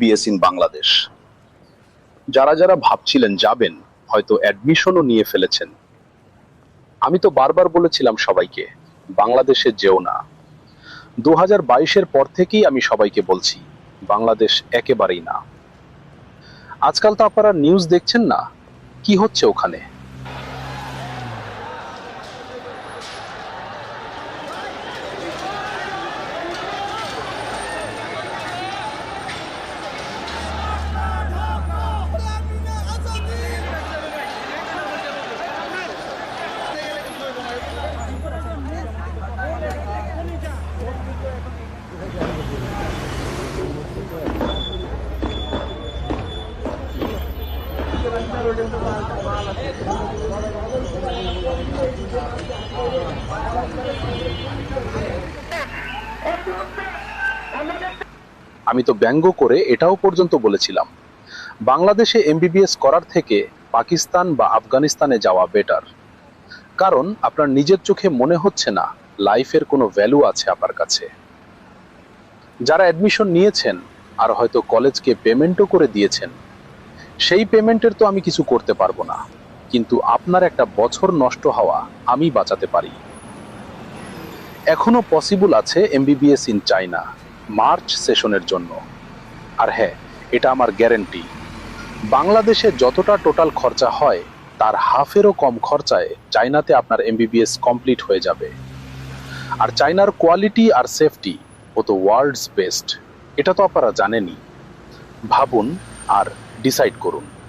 MBBS in Bangladesh. যারা যারা ভাবছিলেন যাবেন, হয়তো অ্যাডমিশনও নিয়ে ফেলেছেন। আমি তো বারবার বলেছিলাম সবাইকে, বাংলাদেশে যেও না। 2022-এর পর থেকেই আমি সবাইকে বলছি, বাংলাদেশ একেবারেই না। আজকাল তো আপনারা নিউজ দেখছেন না, কি হচ্ছে ওখানে। আমি তো ব্যঙ্গ করে এটাও পর্যন্ত বলেছিলাম, বাংলাদেশে এমবিবিএস করার থেকে পাকিস্তান বা আফগানিস্তানে যাওয়া বেটার। কারণ আপনার নিজের চোখে মনে হচ্ছে না লাইফের কোনো ভ্যালু আছে আপনার কাছে। যারা অ্যাডমিশন নিয়েছেন আর হয়তো কলেজকে পেমেন্টও করে দিয়েছেন, সেই পেমেন্টের তো আমি কিছু করতে পারবো না, কিন্তু আপনার একটা বছর নষ্ট হওয়া আমি বাঁচাতে পারি। এখনো পসিবল আছে এমবিবিএস ইন চায়না মার্চ সেশনের জন্য। আর হ্যাঁ, এটা আমার গ্যারান্টি, বাংলাদেশে যতটা টোটাল খরচা হয় তার হাফেরও কম খরচায় চায়নাতে আপনার এমবিবিএস কমপ্লিট হয়ে যাবে। আর চায়নার কোয়ালিটি আর সেফটি ও তো ওয়ার্ল্ডস বেস্ট, এটা তো আপনারা জানেনই। ভাবুন আর ডিসাইড করুন।